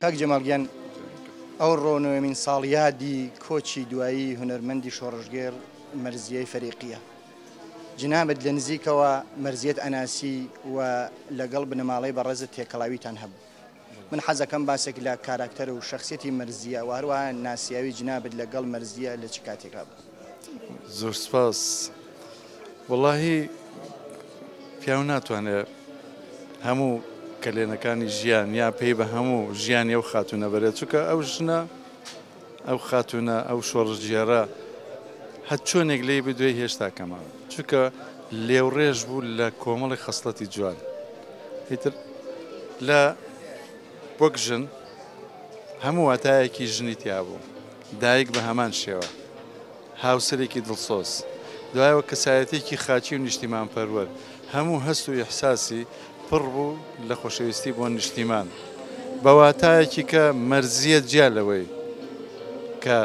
کاک جەماڵگیان ئەو ڕۆنوێمین ساڵیادی کۆچی دوایی هونەرمەندی شۆڕژگێر مەرزیەی فەریقیە. جنابەت لە نزیکەوە مەرزیەت ئەناسی و لەگەڵ بنەماڵەی بەڕێزت تێکەڵاویتان هەبوو. من حەزەکەم باسێک لە کاراکتەر و شخصیەتی مەرزیە و هەروەها ناسیاوی جنابەت لەگەڵ مەرزیە لە چ کاتێکا بوو؟ زۆر سپاس. وەڵاهی پیاو ناتوانێت هەموو کەلێنەکانی ژیان یا پێی بە هەموو ژیانی ئەو خاتونە بەرێت، چونکە ئەو ژنە ئەو خاتونە ئەو شۆڕژگێرە هەت چۆنێک لێ بدوێ هێشتا کەماوە، چونکە لێوڕێژ بوو لە کۆمەڵی خەسڵەتی جوان. هیتر لە وەک ژن هەموو واتایەکی ژنی تیا بوو، دایک بە هەمان شێوە، هاوسەرێکی دڵسۆز، دوایەوە کەسایەتێکی خاچی و نیشتیمان پەروەر، هەموو هەست و ئیحساسی پڕ بوو لە خۆشەویستی بۆ نیشتیمان، بە واتایەکی کە مەرزیەت جیا لەوەی کە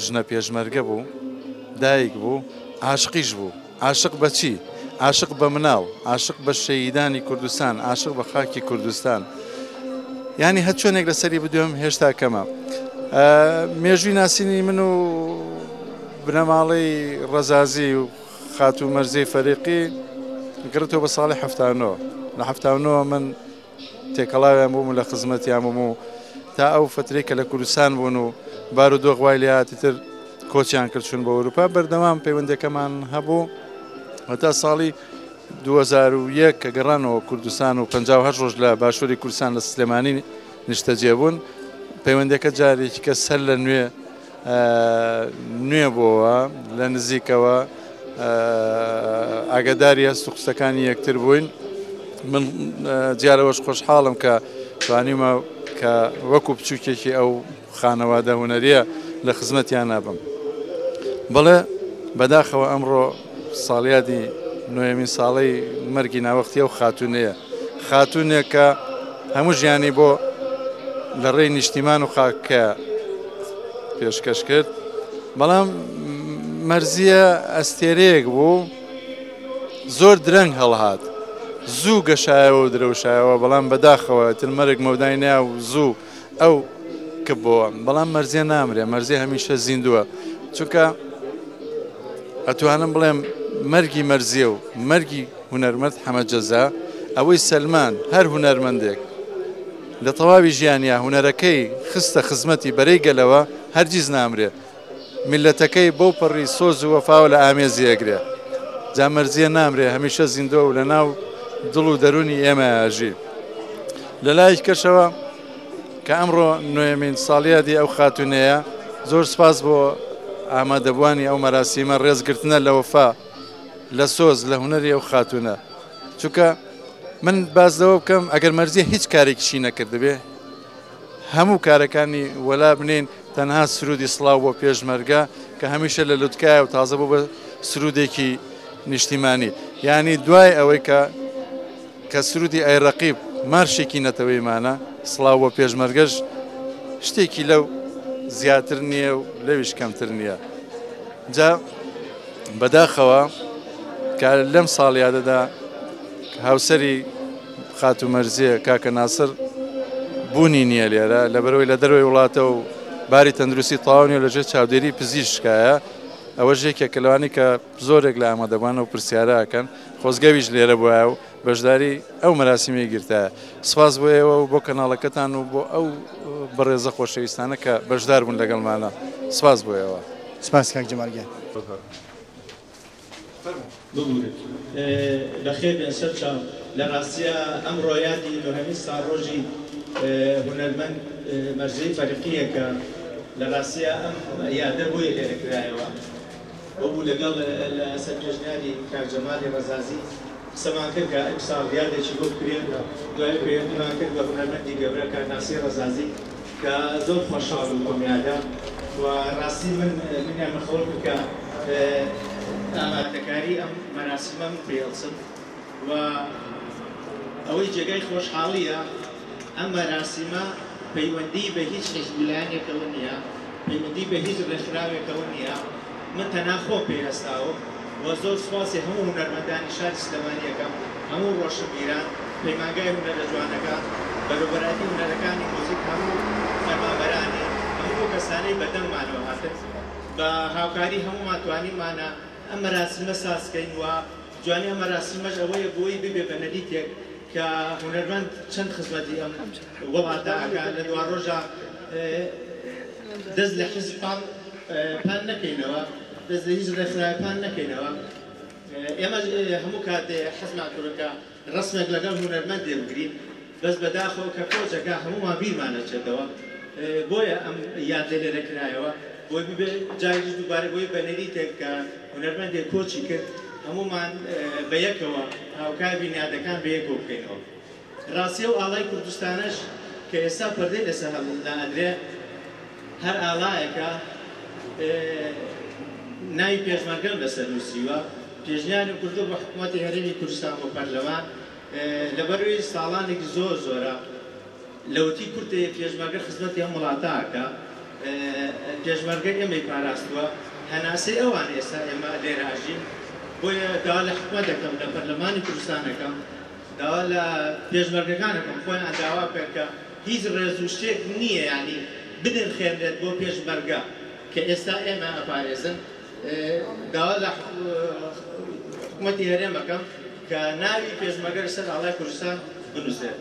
ژنە پێشمەرگە بوو، دایک بوو، عاشقیش بوو. عاشق بە چی؟ عاشق بە مناڵ، عاشق بە شەهیدانی کوردستان، عاشق بە خاکی کوردستان. یعنی هەر چۆنێک لەسەری بدوێم هێشتا کەمە. مێژووی ناسینی من و بنەماڵەی ڕەزازی و خاتوو مەرزەی فەریقی گرتەوە بە ساڵی 79. لە 79 من تێکەڵاویان بووم لە خزمەتیان بووم و تا ئەو فترەی کە لە کوردستان بوون و بارودۆخ وای لێ هاتیتر کۆچیان کرد چوون بە ئەوروپا، بەردەوام پەیوەندەکەمان هەبوو هەتا ساڵی 2001 کە گەڕانەوە کوردستان و 58 ڕۆژ لە باشووری کوردستان لە سلێمانی نیشتەجێ بوون. پەیوەندەکە جارێکی کە سەر لە نوێ بووەوە لە نزیکەوە ئاگاداری هەست و قسەکانی یەکتر بووین. من جارەوەش خۆشحاڵم کە توانیمە کە وەکو بچووکێکی ئەو خانەوادە هونەریە لە خزمەتیان نابم. بەڵێ بەداخەوە ئەمڕۆ ساڵیادی نوێمین ساڵەی مەرگی ناوەختی ئەو خاتونەیە، خاتونێک کە هەموو ژیانی بۆ لە ڕێی نیشتیمان و خاکە پێشکەش کرد. بەڵام مەرزیە ئەستێرەیەک بوو، زۆر درەنگ هەڵهات، زوو گەشایەوە و درەوشایەوە، بەڵام بەداخەوە ترمەرێک مەودای نیا و زوو ئەو کردبووە. بەڵام مەرزیە نامرێ، مەرزیە هەمیشە زیندووە، چونکە ئەتوانم بڵێم مەرگی مەرزیە و مەرگی هونەرمەند حەمەجەزا ئەوەی سەلمان هەر هونەرمەندێک لە تەواوی ژیانیا هونەرەکەی خستە خزمەتی بەرەی گەلەوە هەرگیز نامرێ، میلەتەکەی بەو پەڕی سۆز و وەفاوە لە ئامێزی ئەگرێ. جا مەرزیە نامرێ، هەمیشە زیندووە و لە ناو دڵ و دەرونی ئێمە ئاژی. لە لای کەشەوە کە ئەمڕۆ نوێمین ساڵیادی ئەو خاتونەیە، زۆر سپاس بۆ ئامادەبوانی ئەو مەراسیمە ڕێزگرتنە لە وەفا لە سۆز لە هونەری ئەو خاتونە. چونکە من باز لەوە بکەم ئەگەر مەرزیە هیچ کارێکیشی نەکردبێ، هەموو کارەکانی وەلا بنین تەنها سرودی سڵاو بۆ پێشمەرگە کە هەمیشە لە لوتکایە و تازە بوو بە سرودێکی نیشتیمانی. یعنی دوای ئەوەی کە سرودی ئەی ڕەقیب مارشێکی نەتەوەیمانە، سڵاو بۆ پێشمەرگەش شتێکی لەو زیاتر نییە و لەویش کەمتر نییە. جا بەداخەوە کە لەم ساڵیادەدا هاوسەری خاتوو مەرزیە کاکە ناسر بوونی نییە لێرە، لەبەرەوەی لە دەروی وڵاتە و باری تەندروستی تەواونی و لەژێر چاودێری پزیشکایە. ئەوە ژێکێک کە لەوانی کە زۆرێک لە ئامادەبوان و پرسیارەکەن، خۆزگەویش لێرە بووە و بەشداری ئەو مەراسیمی گرتە. سپاس بۆ ئێوە و بۆ کەناڵەکەتان و بۆ ئەو بەڕێزە خۆشەویستانە کە بەشدار بوون لەگەڵمانە. سپاس بۆ ئێوە. سپاس کاک جەماڵگیان. لەخێر بێن سەر چاو. لە ڕاستیە ئەم ڕۆیادی نۆهەمین ساڵڕۆژی هونەرمەند مەرزەی فەریقیە کە لە ڕاستیە ئەم یادە بۆیە لێرەکرایەوە بۆ بوو لەگەڵ سەر پێشنیاری کاک جەمالی ڕەزازی قسەمان کرد کە ئەم ساڵ یادێکی بۆ بکرێن. دوای پەیوەندیمان کرد بە هونەرمەندی گەورە کاک ناسیر ڕەزازی کە زۆر خۆشحاڵ بووم بۆم یادە و ڕاستی منیان مەخەوڵ کرد کە ئامادەکاری ئەم مەراسیمە من پێڵسم و ئەوەی جێگای خۆشحاڵیە ئەم مەراسیمە پەیوەندی بە هیچ حیزبولایەنێکەوە نییە، پەیوەندی بە هیچ ڕێکخراوێکەوە نییە. من تەنها خۆ پێهێستاوە و زۆر سوپاسی هەموو هونەرمەندانی شاری سلێمانیەکەم، هەموو ڕۆشن ئیران، پەیمانگای هونەرە جوانەکە، بەروبەرایەتی هونەرەکانی مۆزیک هەموو فەرمانبەرانی هەموو کەسانەی بەدەممانەوە هاتن بە هاوکاری هەموومان توانیمانە ئەم مەراسیمە سازکەین و جوانی ئەم مەراسیمەش ئەوەیە بۆی ببێ بە نەریتێک کە هونەرمەند چەند خزمەتی ئەم وڵاتە ئەکات لە دوا ڕۆژە دەست لە حیزبان پان نەکەینەوە دەست لە هیچ ڕێکخراوەکان نەکەینەوە ئێمە هەموو کاتێ حەزمان کوڕەکە ڕسمێک لەگەڵ هونەرمەندێ بگرین بەس بەداخەوە کە پرۆژەکە هەموومان بیرمانە چێتەوە بۆیە ئەم یاد لێرە کرایەوە بۆی ببێ جاریش دووبارە بۆی بە نەریتێک کە هونەرمەندێک کۆچی کرد هەمومان بە یەکەوە هاوکار بنیادەکان بە یەکەوە بکەینەوە ڕاستیە و ئاڵای کوردستانەش کە ئێستا پەردەی لەسەر هەڵدا ئەدرێ هەر ئاڵایەکە ناوی پێشمەرگەم لەسەر نووسیوە پێشنیاری کردو بە حکوومەتی هەرێمی کوردستان بۆ پەرلەمان لەبەروی ساڵانێکی زۆر زۆرە لەوتی کورتێ پێشمەرگە خزمەتی هەم وڵاتەکە پێشمەرگەی ئێمەی پاراستووە هەناسەی ئەوان ئێستا ئێمە لێراژین بۆیە داوا لە حکوومەت دەکەم لە پەرلەمانی کوردستانەکەم داوا لە پێشمەرگەکانەکەم خۆیان داوا بکەن کە هیچ ڕێز و شتێک نییە یعنی بدن خێنرێت بۆ پێشمەرگە کە ئێستا ئێمە ئەپارێزن داوا لە حکوومەتی هەرێمەکەم کە ناوی پێشمەرگە لەسەر ئاڵای کوردستان بنووسێت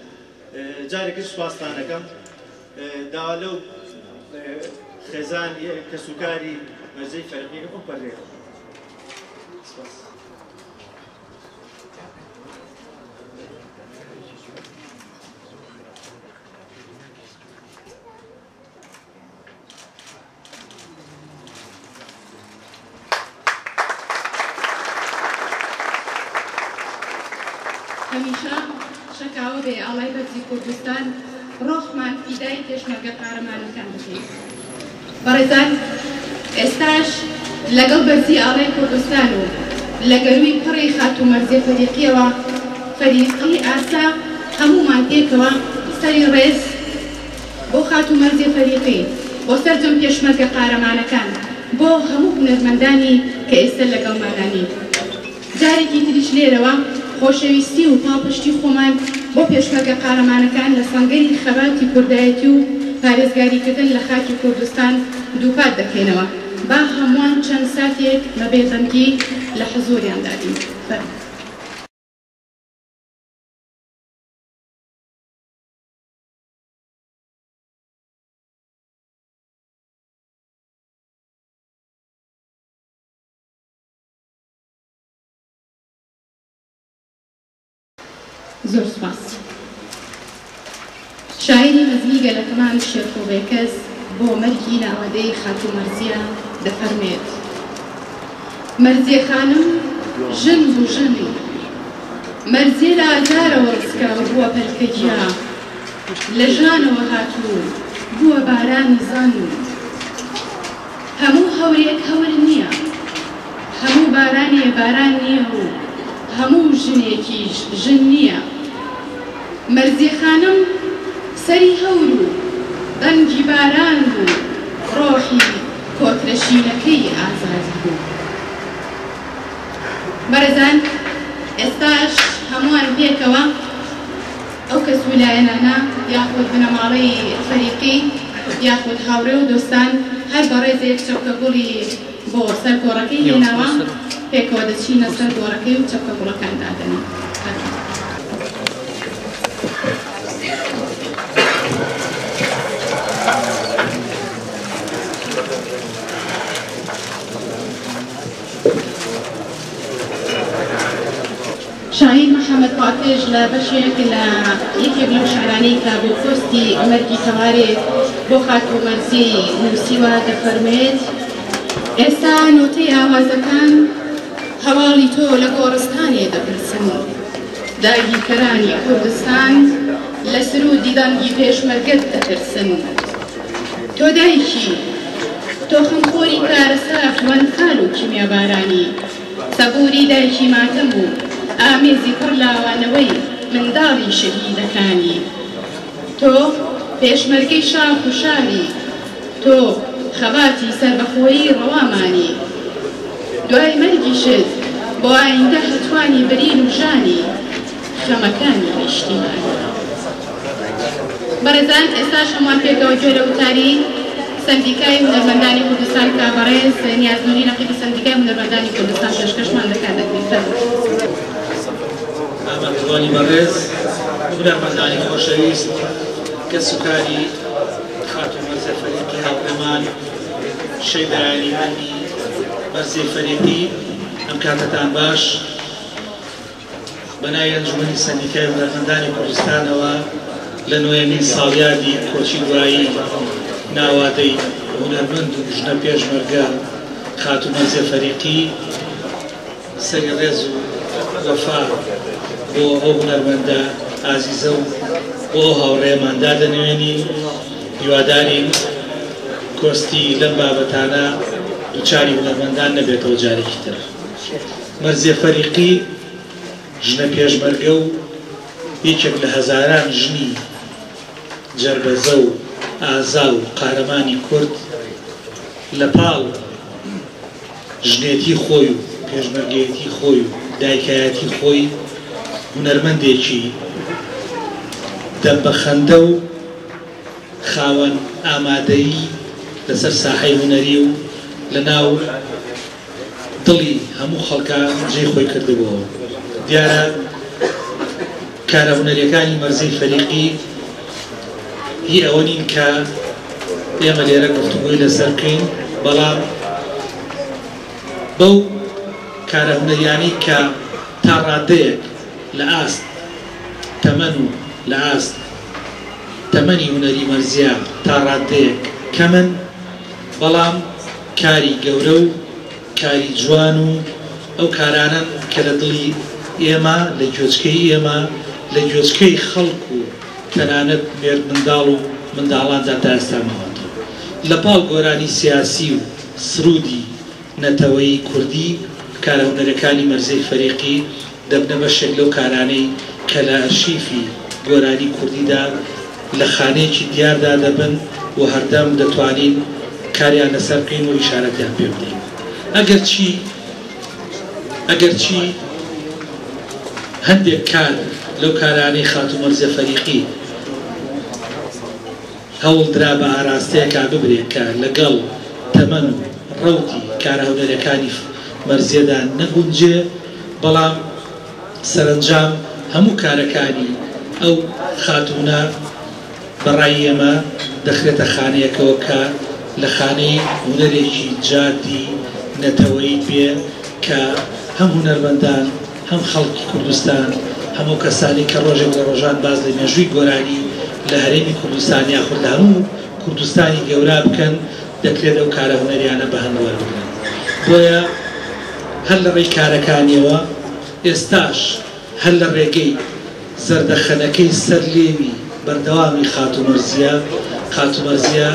جارێکی سوپاسدانەکەم داوا لەو خێزان کەسوکاری مەرجەی فەرقیەکە بۆ پەرێت هەمیشە شەکاوە بێ ئاڵای بەرزی کوردستان ڕۆحمان فیدای پێشمەرگە قارەمانەکان بکەین. بەڕێزان ئێستاش لەگەڵ بەرزی ئاڵای کوردستان و لەگەروی پڕی خاتومەرزێ فەریقیەوە فەریقی ئاسا هەموومان تێکەوە سەری ڕێز بۆ خاتومەرزێ فەریقی بۆ سەرجەم پێشمەرگە قارەمانەکان بۆ هەموو هونەرمەندانی کە ئێستا لەگەڵمانانی. جارێکی تریش لێرەوە خۆشەویستی و پاڵپشتی خۆمان بۆ پێشمەرگە قارەمانەکان لە سەنگەری خەباتی کوردایەتی و پارێزگاریکردن لە خاکی کوردستان دووپات دەکەینەوە. با هەمووان چەند ساتێک بە بێدەنگی لە حزوریان دادین. زۆر سوپاس. شاعری مەزنی گەلەکەمان شێرخۆبێکەس بۆ مەرگی ناوەدەی خاتومەرزیە دەفەرمێت: مەرزیە خانم ژن بوو ژنی مەرزیە لە ئازارەوە ڕسکاوە بووە پەلکەجیا لە ژانەوە هاتوو بووە بارانی زان هەموو هەورێک هەور نییە هەموو بارانێ باران نییە و هەموو ژنێکیش ژن نییە. مەرزیە خانم سەری هەور و دەنگی باران بوو ڕۆحی کۆترەشینەکەی ئازاد بوو. بەڕێزان ئێستاش هەمووان پێکەوە ئەو کەس ویلایەنانە یاخود بنەماڵەی فەریقی یاخود هاوڕێ و دۆستان هەر بە ڕێزێک چەپکە گوڵی بۆ سەر گۆڕەکەی هێناوە پێکەوە دەچینە سەر گۆڕەکەی و چەپکە گوڵەکان دادەنێ. شاعیر محەممەد پاتێژ لە بەشێک لە یەکێک لەو شعرانەی کە بۆ پۆستی مەرگی تەوارێ بۆ خاتومەرزی نووسیوە دەفەرمێت: ئێستا نۆتەی ئاوازەکان هەواڵی تۆ لە گۆڕستانێ دەپرسن داگیرکەرانی کوردستان لە سرودی دەنگی پێشمەرگەت دەترسن. تۆ دایکی تۆ خەمخۆری کارەسات وەنفال و کیمیابارانی سەبووری دایکی ماتەم و ئامێزی پڕ لاوانەوەی منداڵی شەهیدەکانی. تۆ پێشمەرگەی شاخ و شاری تۆ خەباتی سەربەخۆیی ڕەوامانی. دوای مەرگیشت بۆ ئایندە هەتوانی برین و ژانی خەمەکانی نیشتیمانی. بەڕێزان ئێستاش هەمووان پێکەوە گوێ لە وتاری سندیکای هونەرمەندانی کوردستان کە بەڕێز نیازنووری نەقیبی سندیکای هونەرمەندانی کوردستان پێشکەشمان دەکات ئامادەوانی بەڕێز هونەرمەندانی خۆشەویست کە سوکاری خاتون مەرزێ فەریقی هاوڕێمان شەیدایانی هەنی مەرزێ فەریقی ئەم کاتتان باش بەناوی ئەنجومەنی سەندیکای هونەرمەندانی کوردستانەوە لە نوێنی ساڵیادی کۆچی دوایی ناوادەی هونەرمەند و ژنە پێشمەرگە خاتون مەرزێ فەریقی سەرڕێز و وەفا بۆ ئەو هونەرمەندە ئازیزە و بۆ هاوڕێماندا دەنوێنی هیوادارین کۆستی لەم بابەتانە دووچاری هونەرمەندان نەبێتەوە جارێکی تر. مەرزێ فەریقی ژنە پێشمەرگە و یەکێک لە هەزاران ژنی جەربەزە و ئازا و قارەمانی کورد لە پاڵ ژنێتی خۆی و پێشمەرگەیەتی خۆی و دایکایەتی خۆی هونەرمەندێکی دەمبەخەندە و خاوەن ئامادەیی لەسەر ساحەی هونەری و لە ناو دڵی هەموو خەڵکە جێی خۆی کردبووە. دیارە کارە هونەریەکانی مەرزەی فەریقی هی ئەوە نین کە ئێمە لێرە گفتوگوی لەسەر بکەین، بەڵام بەو کارە هونەریانەی کە تا ڕادەیەک لە ئاست تەمەن و لە ئاست تەمەنی هونەری مەرزیە تا ڕادەیەک کەمن، بەڵام کاری گەورە و کاری جوان و ئەو کارانن کە لە دڵی ئێمە لە گوێچکەی ئێمە لە گوێچکەی خەڵک و تەنانەت مێرد منداڵ و منداڵاندا تا ئێستا ماوەتەوە. لە پاڵ گۆرانی سیاسی و سرودی نەتەوەی کوردی کارە هونەرەکانی مەرزەی فەریقی دەبنە بەشێک لەو کارانەی کە لە ئەرشیفی گۆرانی کوردیدا لە خانەیەکی دیاردا دەبن و هەردەم دەتوانین کاریان لەسەر بکەین و ئیشارەتیان پێ بدەین. ئەگەرچی هەندێک کار لەو کارانەی خاتون مەرزێ فەریقی هەوڵدرا بە ئاراستەیەکا ببرێت کە لەگەڵ تەمەن و ڕەوتی کارە هونەرەکانی مەرزیەدا نەگونجێ، بەڵام سەرنجام هەموو کارەکانی ئەو خاتونە بەڕای ئێمە دەخرێتە خانەیەکەوە کە لە خانەی هونەرێکی جادی نەتەوەی بێ کە هەم هونەرمەندان هەم خەڵکی کوردستان هەموو کەسانی کە ڕۆژێک لە ڕۆژان باز لە مێژووی گۆرانی لە هەرێمی کوردستان یاخود لە هەموو کوردستانی گەورە بکەن دەکرێت ئەو کارە هونەریانە بە هەندوار بکەن. بۆیە هەر لە ڕێی کارەکانیەوە ئێستاش هەر لە ڕێگەی زەردەخەنەکەی سەرلێوی بەردەوامی خاتون مەرزیە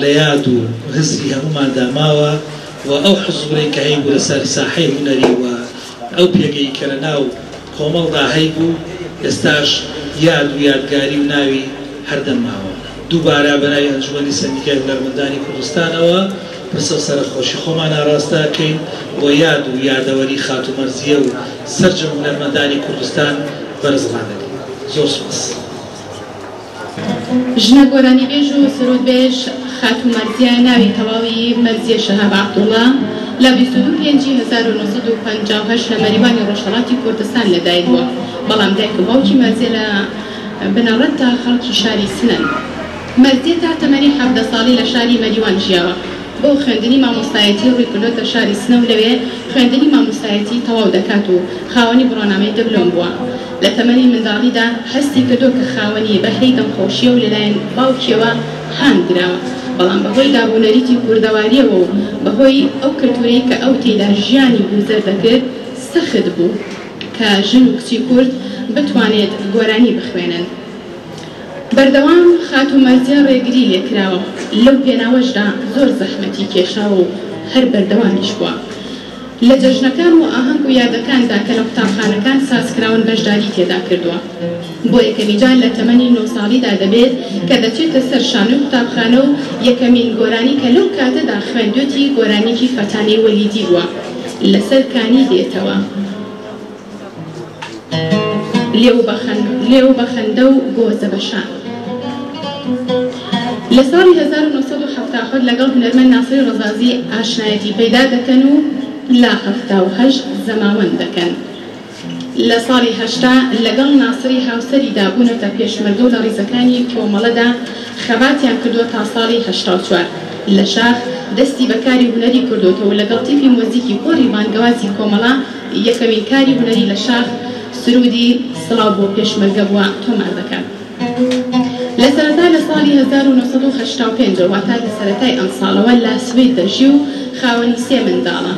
لە یاد و هزری هەمووماندا ماوە و ئەو حزوڕەی کە هەیبوو لەسەر ساحەی هونەری و ئەو پێگەی کە لە ناو کۆمەڵدا هەیبوو ئێستاش یاد و یادگاری و ناوی هەردەم ماوە. دووبارە بەناوی ئەنجومەنی سەندیکای هونەرمەندانی کوردستانەوە پرسە و سەرخۆشی خۆمان ئاڕاستە دەکەین بۆ یاد و یادەوەری خاتون مەرزیە و سەرجەم هونەرمەندانی کوردستان بەرزڵان دەکەین. زۆر سپاس. ژنە گۆرانی بێژ و سرودبێژ خاتون مەرزیە ناوی تەواوی مەرزیە شەهاب عەبدوڵڵا لە 22/5/1958 لە مەریوانی ڕۆژهەڵاتی کوردستان لەدایک بووە، بەڵام دایک و باوکی مەرزیە لە بنەڕەتدا خەڵکی شاری سنەن. مەرزیە تا تەمەنی 17 ساڵی لە شاری مەریوان ژیاوە. بۆ خوێندنی مامۆستایەتی ڕوویکردۆتە شاری سنە و لەوێ خوێندنی مامۆستایەتی تەواو دەکات و خاوەنی بڕۆنامەی دبلۆم بووە. لە تەمەنی منداڵیدا هەستی کردو کە خاوەنی بەهرەی دڵخۆشیە و لەلایەن باوکیەوە هاندراوە، بەڵام بەهۆی دابوونەریتی کوردەواریەوە و بەهۆی ئەو کەلتورەی کە ئەو تێیدا ژیانی گوزەر دەکرد سەخت بوو کە ژن و کچی کورد بتوانێت گۆرانی بخوێنن. بەردەوام خاتون مەرزیە ڕێگری لێکراوە، لەو پێناوەشدا زۆر زەحمەتی کێشا و هەر بەردەوامیش بووە. لە جەژنەکان و ئاهەنگ و یادەکاندا کە لە قوتابخانەکان سازکراون بەشداری تێدا کردووە. بۆ یەکەمی جار لە تەمەنی 9 ساڵیدا دەبێت کە دەچێتە سەر شانۆی قوتابخانە و یەکەمین گۆرانی کە لەو کاتەدا خوێندوێتی گۆرانێکی فەتانەی وەلیدی بووە، لەسەر کانی دێتەوە. لێو بەخەندە و گۆزە بەشان. لە ساڵی 1970 لەگەڵ هونەرمەند ناسری ڕەزازی ئاشنایەتی پەیدا دەکەن و لا 78 زەماوەند دەکەن. لە ساڵی 80 لەگەڵ ناسری هاوسەریدا بوونەتە پێشمەرگە و لە ڕیزەکانی کۆمەڵەدا خەباتیان کردووە تا ساڵی 84. لە شاخ دەستی بەکاری هونەری کردوتەوە و لەگەڵ تیپی مۆزیکی کۆڕی بانگەوازی کۆمەڵە یەکەمین کاری هونەری لە شاخ سرودی سڵاو بۆ پێشمەرگە بووە تۆمار دەکات. لە سەرەتا لە ساڵی 1985 واتە لە سەرەتای ئەم ساڵەوە لە سوێد دەژی و خاوەنی 3 منداڵە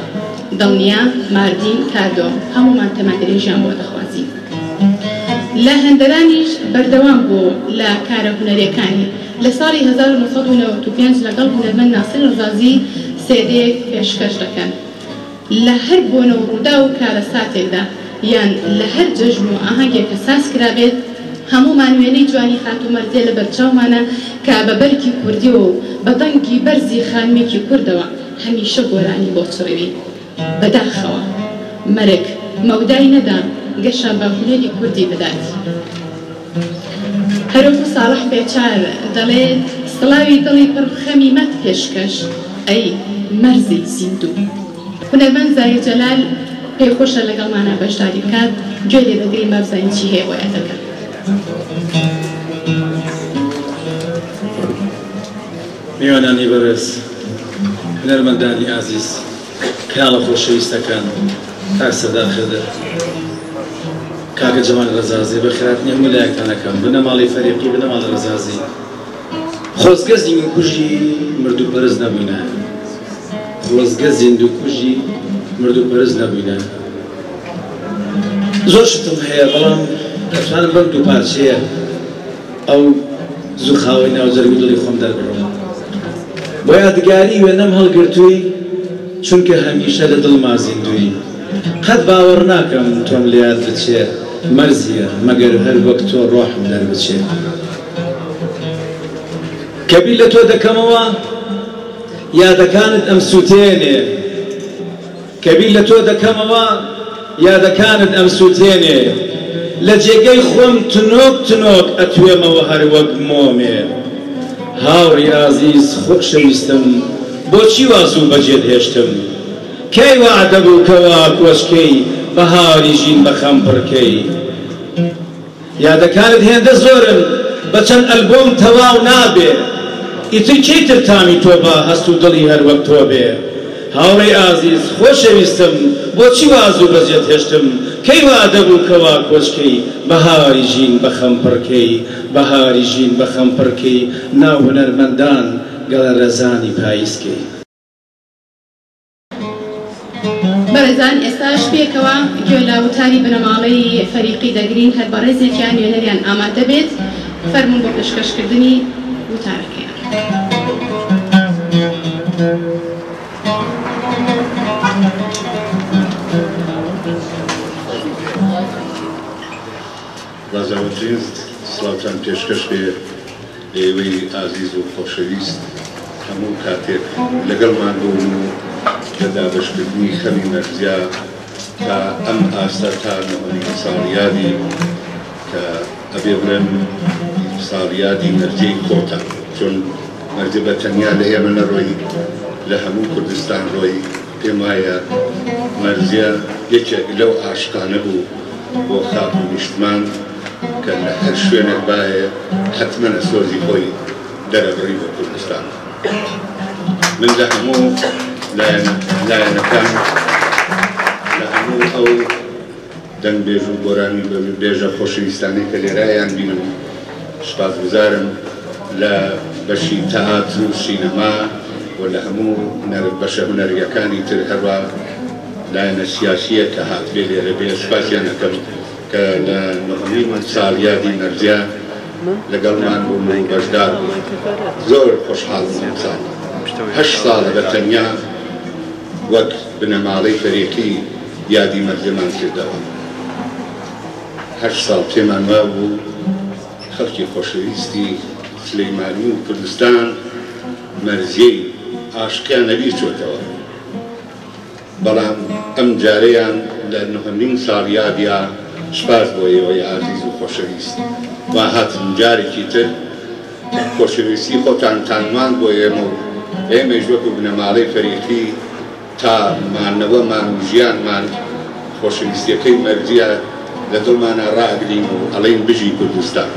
دڵنیا، ماردین، کادۆ هەمومان تەمەندرێژیان بۆ دەخوازی. لە هەندەرانیش بەردەوام بوو لە کارە هونەرەکانی. لە ساڵی 1995 لەگەڵ هونەرمەند ناسر ڕەزازی سێدەیەک پێشکەش دەکەن. لە هەر بۆنە و ڕوودا و کارە ساتێکدا یان لە هەر جەژن و ئاهەنگێک کە ساز کرابێت هەمومان وێنەی جوانی خاتومەرجێ لە بەرچاومانە کە بە بەرکی کوردی و بە دەنگی بەرزی خانمێکی کوردەوە هەمیشە گۆرانی بۆ چڕێوی بەداخەوە مەرگ مەودای نەدا گەشە بە هونەری کوردی بدات. هەروەکو ساڵح بێچار دەڵێت سڵاوی دڵی پڕ خەمی مەت پێشکەش ئەی مەرزی زیندوو. هونەرمەند زاهیر جەلال پێی خۆشە لەگەڵمانە بەشداری بکات گوێ لێ دەگرین با بزانین چی هەیە بۆ یادەکە. میوانانی بەڕێز، هونەرمەندانی ئازیز، کاڵە خۆشەویستەکان، کاک سەردار خێدر، کاکە جەمال ڕەزازی، بەخێرهاتنی هەموو لایەکتانەکەم، بنەماڵی فەریقی، بنەماڵ ڕەزازی. خۆزگە زیندووکوژی مردووپەرست نەبووینە، خۆزگە زیندووکوژی مردووپەرست نەبووینە. زۆر شتم هەیە بەڵام دەتوانم بەم دوو پارچەیە ئەو زوو خاوەی ناوجەرگ و دڵی خۆم دەربڕم. بۆ یادگاری وێنەم هەڵگرتووی چونکە هەمیشە لە دڵما زیندووی. قەت باوەڕ ناکەم تۆم لە یاد بچێ مەرزیە مەگەر هەر وەک تۆ ڕۆحم دەربچێ. کە بیر لە تۆ دەکەمەوە یادەکانت ئەم سووتێنێ، کە بیر لە تۆ دەکەمەوە یادەکانت ئەم سووتێنێ. لە جێگەی خۆم تنۆک تنۆک ئەتوێمەوە هەر وەک مۆمێ. هاوڕی ئازیز خۆشەویستم بۆچی وازوو بەجێت هێشتم. کەی وعدە بوو کەوا کۆشکەی بەهاری ژین بە خەم پڕکەی. یادەکانت هێندە زۆرن بە چەند ئەلبۆم تەواو نابێ. ئیتر کەیتر تامی تۆ بە هەست و دڵی هەر وەک تۆ بێ. هاوڕێی ئازیز خۆشەویستم بۆچی وازوو بەجێت هێشتم. کەی وعدە بوو کەوا کۆچکەی بەهاری ژین بە خەم پڕکەی. بەهاری ژین بە خەم پڕکەی ناو هونەرمەندان گەڵە ڕێزانی پاییزکەی. بەڕێزان ئێستاش پێکەوە گوێ لە وتاری بنەماڵەی فەریقی دەگرین هەر بە ڕێزێکیان وێنەریان ئامادە بێت فەرمون بۆ پێشکەشکردنی وتارەکەیان. بازاوەترین سڵاوتان پێشکەش بێ ئێوەی ئازیز و خۆشەویست هەموو کاتێک لەگەڵمان بوون و لە دابەشکردنی خەمی مەرزیا تا ئەم ئاستا تا نەوەنی ساڵیادی کە ئەبێ بڵێن ساڵیادی مەرجەی کۆتە، چۆن مەرجە بە تەنیا لە ئێمە نەڕۆی لە هەموو کوردستان ڕۆی. پێم وایە مەرزیە یەکێک لەو عاشقانە بوو بۆ خاک و نیشتمان کە لە هەر شوێنێک باە حتممەە سۆزی خۆی دەرەبڕی بۆ کوردستان. من لە هەموو لایەنەکان لە هەموو ئەو دەنگبێژ و گۆرانی بێژە خۆشەویستانی کە لێرایان بینم سوپاسگوزارم لە بەشی تەئاتر و سینەما و لە هەموو بەشە هونەریەکانی تر هەروە لایەنە سیاسیە کە هاتبێ لێرە بێ سوپاسیان دەکەم کە لە نۆهەمین ساڵیادی مەرجیا لەگەڵمان بووم و بەشدار بووم. زۆر خۆشحاڵم ئەم ساڵ. 8 ساڵە بەتەنیا وەک بنەماڵەی فەریقی یادی مەرجەمان کردەوە. 8 ساڵ پێمان وا بوو خەڵکی خۆشەویستی سلەیمانی و کوردستان مەرجەی عاشقیان نەبیر چۆتەوە. بەڵام ئەم جارەیان لە نۆهەمین ساڵیادیا سپاس بۆ ئێوەی ئازیز و خۆشەویست وا هاتن جارێکی تر خۆشەویستی خۆتان تانمان بۆ ئێمە و ئێمەش وەکو بنەماڵەی فەریقی تا مانەوەمان و ژیانمان خۆشەویستیەکەی مەرجیە لە دڵمانە ڕاگرین و ئەڵێن بژی کوردستان.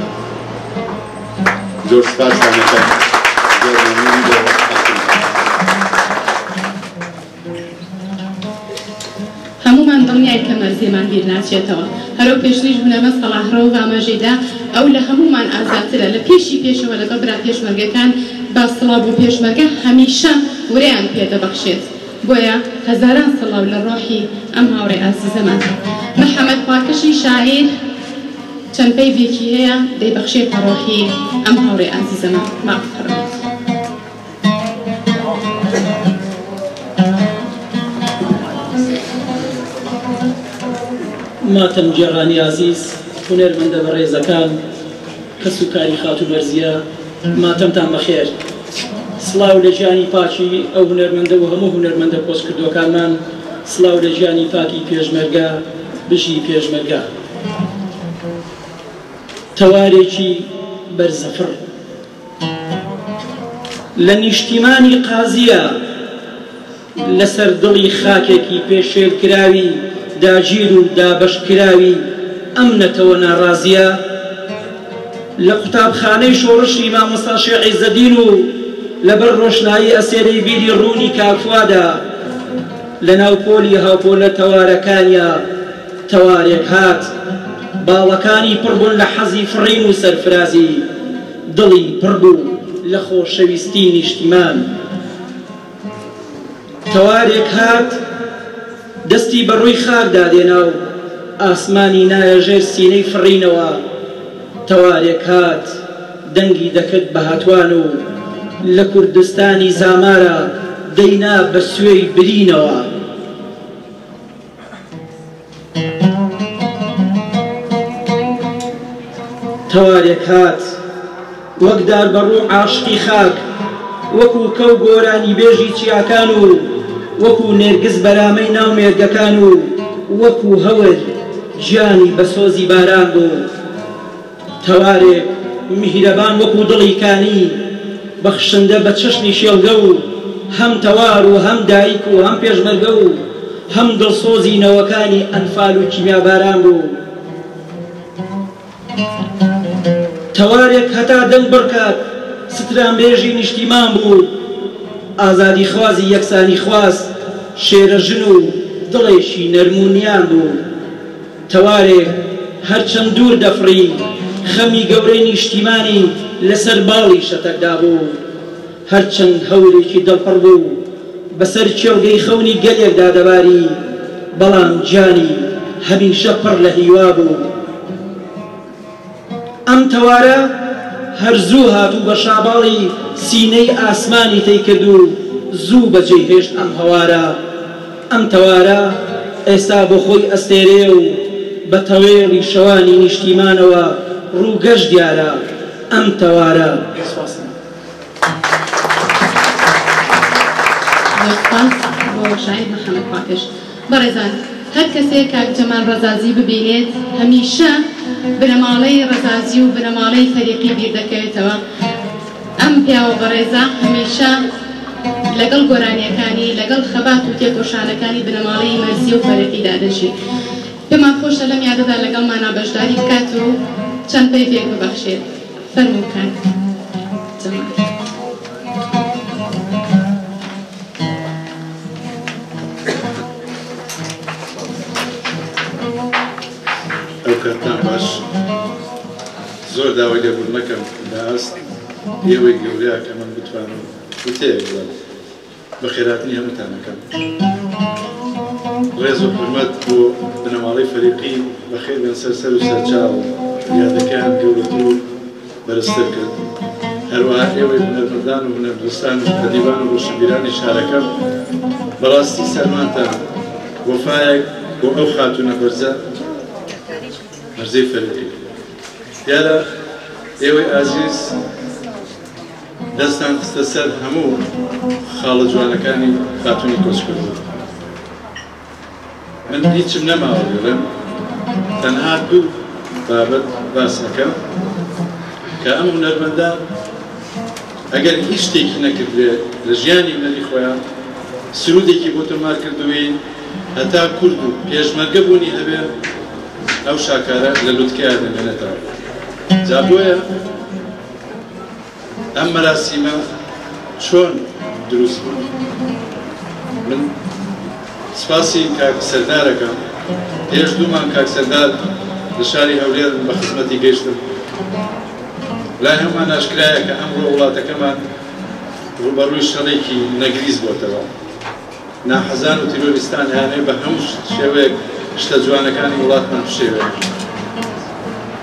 زۆر سپاسانەکەم. هەمومان دڵنیای کە مەرزێمان بیر ناچێتەوە. هەرو پێشنیش بوونەمە سەڵاهڕە و ئاماژەیدا ئەو لە هەمومان ئازاترە لە پێشەوە لەگەڵ برا پێشمەرگەکان با سڵاو بۆ پێشمەرگە هەمیشە وریان پێدەبەخشێت. بۆیە هەزاران سڵاو لە ڕۆحی ئەم هاوڕێ ئازیزەمان. محەممەد پاکشی شاعیر چەند پەیوێکی هەیە دەیبەخشێتە ڕۆحی ئەم هاوڕێ ئازیزەمان. ماقفڕێت. ماتەم جێڕانی عزیز هونەرمەندە بەڕێزەکان کەس و کاری خاتو مەرزیە ماتەمتان بەخێر. سڵاو لە ژیانی پاکی ئەو هونەرمەندە و هەموو هونەرمەندە پۆستکردوەکانمان. سڵاو لە ژیانی پاکی پێشمەرگە بژی پێشمەرگە. تەوارێکی بەرزەفڕ لە نیشتیمانی قازیە لەسەر دڵی خاکێکی پێشێلکراوی داگیر و دابەشکراوی ئەم نەتەوە ناڕازیە لە قوتابخانەی شۆڕشی مامۆستا شێخ عیزەدین و لەبەر ڕۆشنایی ئەسێرەی بیری ڕوونی کاکفوادا لە ناوپۆلی هاوپۆلە تەوارەکانیە تەوارێک هات باڵەکانی پڕبوون لە حەزی فڕین و سەرفرازی دڵی پڕبوو لە خۆشەویستی نیشتیمان. تەوارێک هات دەستی بەڕووی خاکدا دێنا و ئاسمانی نایە ژێر سینەی فڕینەوە. تەوارێک هات دەنگی دەکرد بە هاتوان و لە کوردستانی زامارە دەینا بە سوێی برینەوە. تەوارێک هات وەک دار بەڕوو عاشقی خاک وەکو کەو گۆرانی بێژی چیاکان و وەکو نێرگز بەرامەی ناو مێرگەکان و وەکو هەور گیانی بە سۆزی باران بوو. تەوارێک میهرەبان وەکو دڵی کانی بەخشندە بە چەشنی شێڵگە و هەم تەوار و هەم دایک و هەم پێشمەرگە و هەم دڵسۆزی نەوەکانی ئەنفال و کیمیا باران بوو. تەوارێک هەتا دەنگ بڕکات سترانبێژی نیشتیمان بوو. ئازادی خوازی یەکسانی خواست شێرە ژن و دڵێکی نەرمونیان بوو. تەوارێک هەرچەند دوور دەفڕی خەمی گەورەی نیشتیمانی لەسەر باڵی شەتەکدا بوو. هەرچەند هەولێکی دڵپڕ بوو بەسەر چێڵگەی خەونی گەلێکدا دەباری بەڵام گیانی هەمیشە پڕ لە هیوا بوو. ئەم تەوارە هەرزوو هاتوو بە شاباڵی سینەی ئاسمانی تێی کرد و زوو بەجێی هێشت ئەم هەوارە. ئەم تەوارە ئێستا بۆ خۆی ئەستێرێ و بە تەوێڵی شەوانی نیشتیمانەوە ڕووگەشت دیارە. ئەم تەوارە بۆ شاعیر محەممەد پاکش. بەڕێزان هەر کەسێک کاک جەمال ڕەزازی ببینێت هەمیشە بنەماڵەی ڕەزازی و بنەماڵەی فەریقی بیر دەکەوێتەوە. ئەم پیاوە بەڕێزە هەمیشە لەگەڵ گۆرانیەکانی لەگەڵ خەبات و تێکۆشانەکانی بنەماڵەی مەرزی و فەریقیدا دەژی. پێمان خۆشە لەم یادەدا لەگەڵمانە بەشداری بکات و چەند پەیوێک ببەخشێت. فەرمووکان جەمال. ئەو کاتان باش زۆر داوای لێبوون نەکەم لە ئەست ئێوەی گەورەیە کە من بتوانم وتەیەک بڵێم بە خێراتنی هەمووتانەکەم. ڕێز و حورمەت بۆ بنەماڵەی فەریقی بەخێر بێن سەر و سەرچاو یادەکەیان گەورەتر و بەرزتر کرد. هەروەها ئێوەی هونەرمەندان و هونەردوستان و ئەدیبان و ڕۆشنبیرانی شارەکەم بەڕاستی سەرمانتان وەفایەک بۆ ئەو خاتونە بەرزە مەرزەی فەریقی. دیارە ئێوەی ئازیز دەستان خستە سەر هەموو خاڵە جوانەکانی خاتونی کۆچکردووە. من هیچم نەماوە بڵێم تەنها دوو بابەت باس دەکەم کە ئەم هونەرمەندان ئەگەر هیچ شتێکی نەکردێ لە ژیانی منەری خۆیان سرودێکی بۆ تۆمار کردووی هەتا کورد و پێشمەرگە بوونی هەبێ ئەو شاکارە لە لوتکەیە دەمێنێتەوە. جا بۆیە ئەم مەراسیمە چۆن دروست بوو؟ من سپاسی کاک سەردارەکەم. پێش دوومان کاک سەردار لە شاری هەولێر بە خزمەتی گەیشتم. لای هەمومان ئاشکرایە کە ئەمڕۆ وڵاتەکەمان ڕوبەڕووی شەڕێکی نەگریز بۆتەوە. ناحەزان و تیرۆریستان هیانەیە بە هەموو شێوەیەک شتە جوانەکانی وڵاتمان بشێوێت.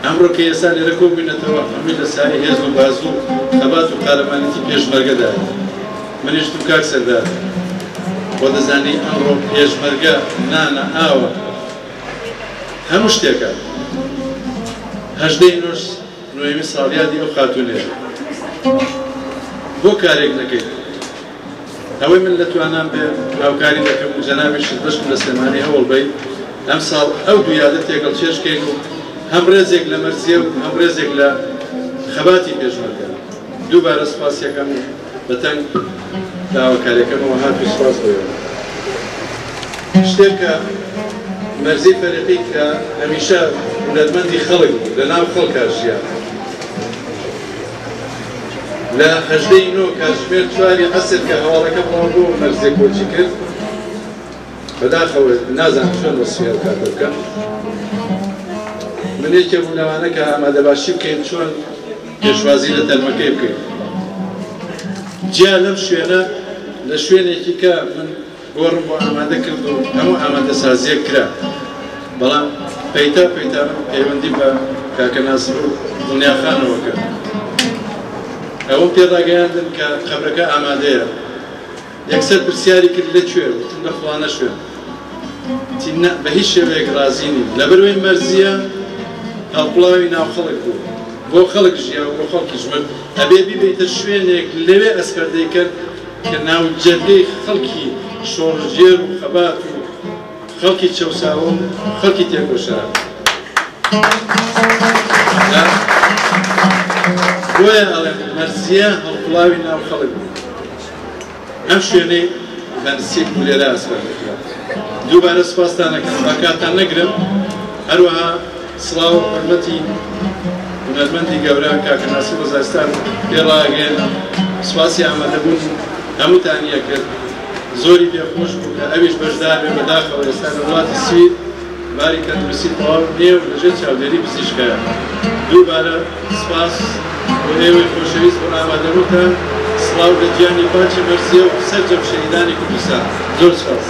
ئەمڕۆ کە ئێستا لێرە کۆبووینەتەوە هەمووی لە ساری هێز و باز و خەبات و قارەمانێتی پێشمەرگەدایە. منیش تو کاک سەردار بۆ دەزانی ئەمڕۆ پێشمەرگە نانە ئاوە هەموو شتێکە. 18 ساڵیادی ئەو خاتونێ بۆ کارێک نەکەیت. ئەوەی من لە توانام بێ هاوکاری دەکەم و جەنابیشت بەشم لە سلێمانی هەوڵ بیت ئەم ساڵ ئەو دوو یادە تێگەڵ چێشکەین و هەم ڕێزێک لە مەرزیە و هەم ڕێزێک لە خەباتی پێشمەرگە. دووبارە سپاسیەکەم و بەتەنگ داواکاریەکەمەوە هات و سپاس بۆیەوە. شتێک کە مەرزی فەرقی کە هەمیشە هونەرمەندی خەڵک بوو لە ناو خەڵکا ژیان. لە 18 کاتژمێر 4 عەسر کە هەواڵەکە بڵاو بوو مەرزێک کۆچی کرد بەداخەوە نازانم چۆن وەسفیە کاتە بکەم. من یەکێک بوو لەوانە کە ئامادەباشی بکەین چۆن پێشوازی لە تەرمەکەی بکەین. جیا لەم شوێنە لە شوێنێکی کە من گۆڕم بۆ ئامادە کرد و هەموو ئامادەسازیە کرا، بەڵام پەیتا پەیوەندی بە کاکە ناسر و دڵنیاخانەوە کرد. ئەوەم پێڕاگەیاندن کە خەبرەکە ئامادەیە. یەکسەر پرسیاری کرد لەکوێ؟ وتم لە فڵانە شوێن. بە هیچ شێوەیەک رازی نیم. لەبەرەوەی مەرزیە هەڵقوڵاوی ناو خەڵک بوو، بۆ خەڵک ژیا و بۆ خەڵکی ژمرد. ئەبێ بیبێتە شوێنێک لەوێ ئەسپەردەی کرد کە ناو جەرگەی خەڵکی شۆڕژێر و خەبات و خەڵکی چەوساوە و خەڵکی تێکۆشا. بۆیە ئەڵێم مەرزیە هەڵقوڵاوی ناو خەڵک بوو. ئەم شوێنەی بەنسیب بوو لێرە ئەسپەردەکرا. دووبارە سپاسدانەکەم با کاتان نەگرم. هەروەها سڵاو و حورمەتی هونەرمەندی گەورە کاکە ناسر وەزارستان پێڕاگەیەنم. سپاسی ئامادەبوون هەمووتانیە کرد. زۆری پێخۆش بوو کە ئەویش بەشدار بێ بەداخەوە ئێستا لە وڵاتی سوید باری تەندروستی تەواو نییە و لەژێر چاودێری پزیشکایە. دووبارە سپاس بۆ ئێوەی خۆشەویست بۆ ئامادەبوونتان. سڵاو لە گیانی باچی مەرزیە و سەرجەم شەهیدانی کوردستان. زۆر سپاس.